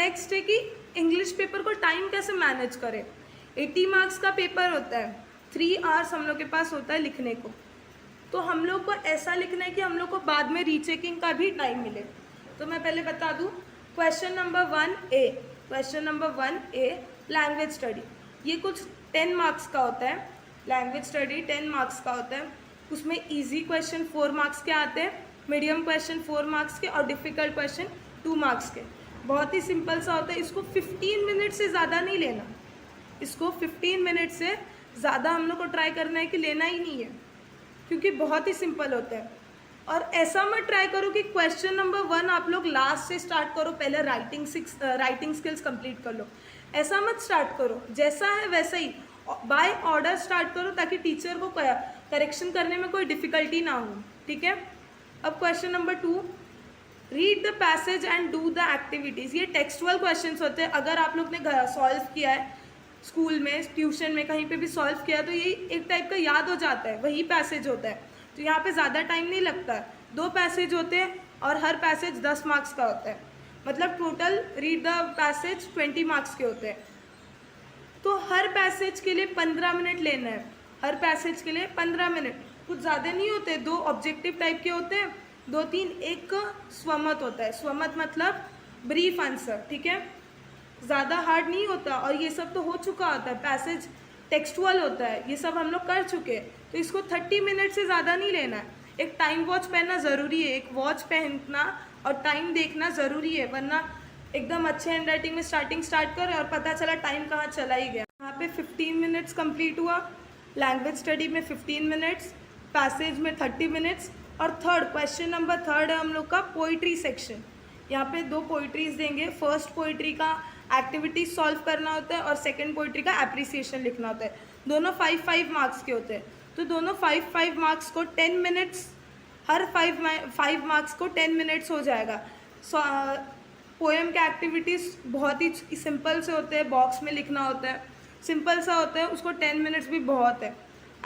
Next है कि English paper को टाइम कैसे मैनेज करें। 80 मार्क्स का पेपर होता है, 3 आवर्स हम लोग के पास होता है लिखने को। तो हम लोग को ऐसा लिखना है कि हम लोग को बाद में रीचेकिंग का भी टाइम मिले। तो मैं पहले बता दूं, question number 1A, question number 1A language study, ये कुछ 10 मार्क्स का होता है। लैंग्वेज स्टडी 10 मार्क्स का होता है। उसमें इजी क्वेश्चन 4 मार्क्स के आते हैं, मीडियम क्वेश्चन 4 मार्क्स के और डिफ़िकल्ट क्वेश्चन 2 मार्क्स के। बहुत ही सिंपल सा होता है। इसको 15 मिनट से ज़्यादा नहीं लेना, इसको 15 मिनट से ज़्यादा हम लोग को ट्राई करना है कि लेना ही नहीं है, क्योंकि बहुत ही सिंपल होता है। और ऐसा मत ट्राई करो कि क्वेश्चन नंबर 1 आप लोग लास्ट से स्टार्ट करो, पहले राइटिंग स्किल्स कंप्लीट कर लो। ऐसा मत स्टार्ट करो, जैसा है वैसा ही बाय ऑर्डर स्टार्ट करो, ताकि टीचर को करेक्शन करने में कोई डिफ़िकल्टी ना हो। ठीक है। अब question number 2, read the passage and do the activities. ये टेक्सचुअल क्वेश्चंस होते हैं। अगर आप लोग ने सॉल्व किया है स्कूल में, ट्यूशन में, कहीं पे भी सॉल्व किया, तो ये एक टाइप का याद हो जाता है, वही पैसेज होता है। तो यहाँ पे ज़्यादा टाइम नहीं लगता है। 2 पैसेज होते हैं और हर पैसेज 10 मार्क्स का होता है, मतलब total read the passage 20 marks के होते हैं। तो हर पैसेज के लिए 15 मिनट लेना है, हर पैसेज के लिए 15 मिनट, कुछ ज़्यादा नहीं होते। 2 ऑब्जेक्टिव टाइप के होते हैं, 2-3, एक स्वमत होता है। स्वमत मतलब ब्रीफ आंसर। ठीक है, ज़्यादा हार्ड नहीं होता, और ये सब तो हो चुका होता है। पैसेज टेक्सचुअल होता है, ये सब हम लोग कर चुके हैं। तो इसको 30 मिनट से ज़्यादा नहीं लेना है। एक टाइम वॉच पहनना ज़रूरी है, एक वॉच पहनना और टाइम देखना ज़रूरी है, वरना एकदम अच्छे हैंड राइटिंग में स्टार्ट कर और पता चला टाइम कहाँ चला ही गया। यहाँ पे 15 मिनट्स कंप्लीट हुआ, लैंग्वेज स्टडी में 15 मिनट्स, पैसेज में 30 मिनट्स। और थर्ड क्वेश्चन नंबर 3 है हम लोग का पोइट्री सेक्शन। यहाँ पे 2 पोइट्रीज देंगे। फर्स्ट पोइट्री का एक्टिविटीज सॉल्व करना होता है और सेकंड पोइट्री का एप्रिसिएशन लिखना होता है। दोनों 5-5 मार्क्स के होते हैं। तो दोनों 5-5 मार्क्स को 10 मिनट्स, हर 5 मार्क्स को 10 मिनट्स हो जाएगा। पोएम के एक्टिविटीज़ बहुत ही सिंपल से होते हैं, बॉक्स में लिखना होता है, सिंपल सा होता है, उसको 10 मिनट्स भी बहुत है।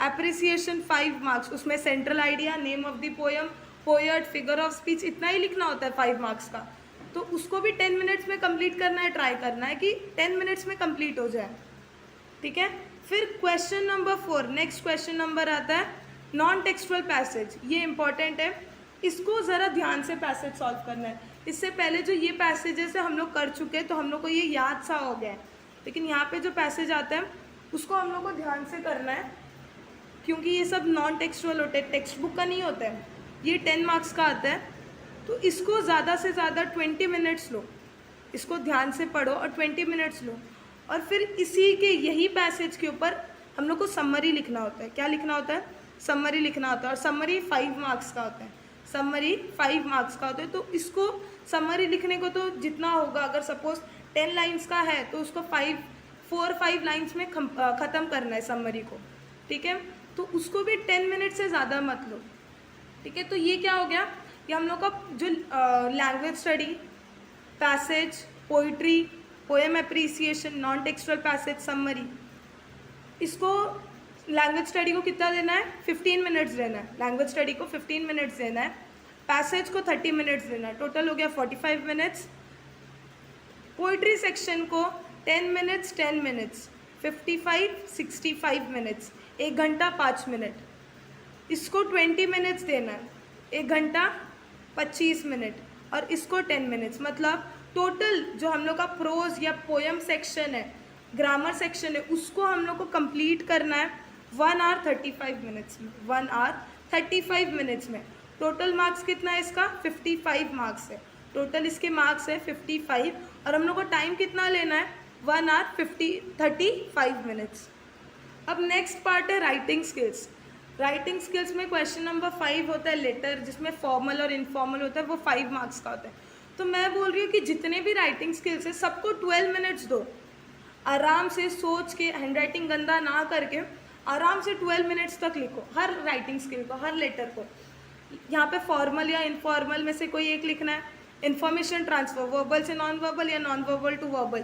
एप्रिसिएशन 5 मार्क्स, उसमें central idea, name of the poem, poet, figure of speech, इतना ही लिखना होता है 5 मार्क्स का। तो उसको भी 10 मिनट्स में कंप्लीट करना है, ट्राई करना है कि 10 मिनट्स में कंप्लीट हो जाए। ठीक है। फिर question number 4, next question number आता है नॉन टेक्सचुअल पैसेज। ये इंपॉर्टेंट है, इसको ज़रा ध्यान से पैसेज सॉल्व करना है। इससे पहले जो ये पैसेजेस है हम लोग कर चुके हैं, तो हम लोग को ये याद सा हो गया है। लेकिन यहाँ पे जो पैसेज आता है उसको हम लोग को ध्यान से करना है, क्योंकि ये सब नॉन टेक्सचुअल होते हैं, टेक्स्ट बुक का नहीं होता है। ये 10 मार्क्स का आता है। तो इसको ज़्यादा से ज़्यादा 20 मिनट्स लो, इसको ध्यान से पढ़ो और 20 मिनट्स लो। और फिर इसी के यही पैसेज के ऊपर हम लोग को समरी लिखना होता है। क्या लिखना होता है? समरी लिखना होता है। और समरी 5 मार्क्स का होता है, समरी 5 मार्क्स का होता है। तो इसको समरी लिखने को तो जितना होगा, अगर सपोज 10 लाइन्स का है तो उसको 4-5 लाइन्स में ख़त्म करना है समरी को। ठीक है। तो उसको भी 10 मिनट से ज़्यादा मत लो। ठीक है। तो ये क्या हो गया, कि हम लोग का जो language study, passage, poetry, poem appreciation, non textual passage, summary, इसको लैंग्वेज स्टडी को कितना देना है? 15 मिनट्स देना है। लैंग्वेज स्टडी को 15 मिनट्स देना है, पैसेज को 30 मिनट्स देना है। टोटल हो गया 45 मिनट्स। पोइट्री सेक्शन को 10 मिनट्स 10 मिनट्स, 65 मिनट्स, 1 घंटा 5 मिनट। इसको 20 मिनट्स देना है, 1 घंटा 25 मिनट, और इसको 10 मिनट्स। मतलब टोटल जो हम लोग का प्रोज या पोएम सेक्शन है, ग्रामर सेक्शन है, उसको हम लोग को कंप्लीट करना है 1 आवर 35 मिनट्स में। 1 आवर 35 मिनट्स में। टोटल मार्क्स कितना है इसका? 55 मार्क्स है। टोटल इसके मार्क्स है 55, और हम लोग को टाइम कितना लेना है? 1 आवर 35 मिनट्स। अब नेक्स्ट पार्ट है राइटिंग स्किल्स। राइटिंग स्किल्स में क्वेश्चन नंबर 5 होता है लेटर, जिसमें फॉर्मल और इनफॉर्मल होता है, वो 5 मार्क्स का होता है। तो मैं बोल रही हूँ कि जितने भी राइटिंग स्किल्स है सबको 12 मिनट्स दो। आराम से सोच के, हैंड राइटिंग गंदा ना करके आराम से 12 मिनट्स तक लिखो हर राइटिंग स्किल को, हर लेटर को। यहाँ पे फॉर्मल या इनफॉर्मल में से कोई एक लिखना है। इन्फॉर्मेशन ट्रांसफर, वर्बल से नॉन वर्बल या नॉन वर्बल टू वर्बल,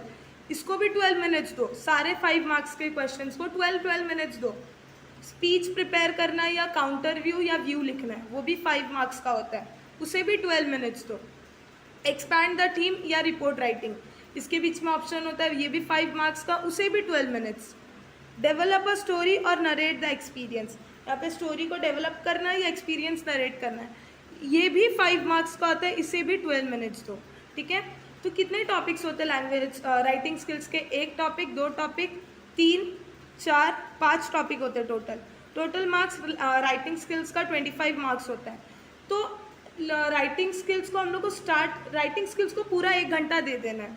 इसको भी 12 मिनट्स दो। सारे 5 मार्क्स के क्वेश्चंस को 12 मिनट्स दो। स्पीच प्रिपेयर करना है या काउंटर व्यू या व्यू लिखना है, वो भी 5 मार्क्स का होता है, उसे भी 12 मिनट्स दो। एक्सपैंड द थीम या रिपोर्ट राइटिंग, इसके बीच में ऑप्शन होता है, ये भी 5 मार्क्स का, उसे भी 12 मिनट्स। डेवलप अ स्टोरी और नरेट द एक्सपीरियंस, यहाँ पे स्टोरी को डेवलप करना है या एक्सपीरियंस नरेट करना है, ये भी 5 मार्क्स का होता है, इसे भी 12 मिनट्स दो। ठीक है, तो कितने टॉपिक्स होते हैं लैंग्वेज राइटिंग स्किल्स के? 1 टॉपिक, 2 टॉपिक, 3, 4, 5 टॉपिक होते हैं total. Total marks writing skills का 25 मार्क्स होता है। तो राइटिंग स्किल्स को हम लोग को राइटिंग स्किल्स को पूरा 1 घंटा दे देना है,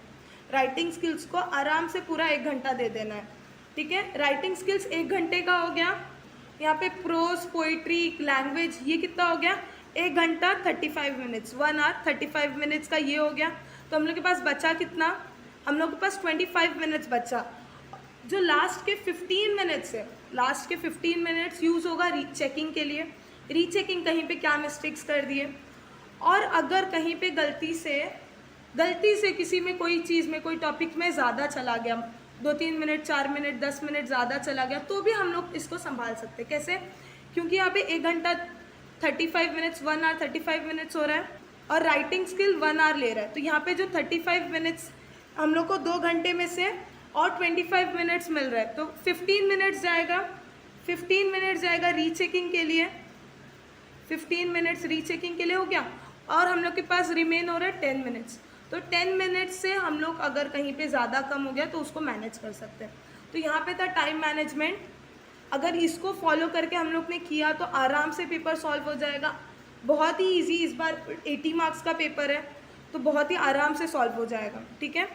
राइटिंग स्किल्स को आराम से पूरा 1 घंटा दे देना है। ठीक है, राइटिंग स्किल्स 1 घंटे का हो गया। यहाँ पे प्रोज, पोइट्री, लैंग्वेज, ये कितना हो गया? 1 घंटा 35 मिनट्स, 1 आवर 35 मिनट्स का ये हो गया। तो हम लोग के पास बचा कितना? हम लोग के पास 25 मिनट्स बचा। जो लास्ट के 15 मिनट्स है, लास्ट के 15 मिनट्स यूज़ होगा रीचेकिंग के लिए, रीचेकिंग कहीं पे क्या मिस्टेक्स कर दिए, और अगर कहीं पे गलती से किसी में कोई चीज़ में, कोई टॉपिक में ज़्यादा चला गया, 2-3 मिनट, 4 मिनट, 10 मिनट ज़्यादा चला गया, तो भी हम लोग इसको संभाल सकते हैं। कैसे? क्योंकि यहाँ पे 1 घंटा 35 मिनट्स, 1 आवर 35 मिनट्स हो रहा है, और राइटिंग स्किल 1 आवर ले रहा है। तो यहाँ पे जो 35 मिनट्स हम लोग को 2 घंटे में से और 25 मिनट्स मिल रहा है, तो 15 मिनट्स जाएगा, 15 मिनट्स जाएगा रीचेकिंग के लिए, 15 मिनट्स रीचेकिंग के लिए हो गया, और हम लोग के पास रिमेन हो रहा है 10 मिनट्स। तो 10 मिनट्स से हम लोग अगर कहीं पे ज़्यादा कम हो गया तो उसको मैनेज कर सकते हैं। तो यहाँ पे था टाइम मैनेजमेंट। अगर इसको फॉलो करके हम लोग ने किया तो आराम से पेपर सॉल्व हो जाएगा। बहुत ही इजी, इस बार 80 मार्क्स का पेपर है, तो बहुत ही आराम से सॉल्व हो जाएगा। ठीक है।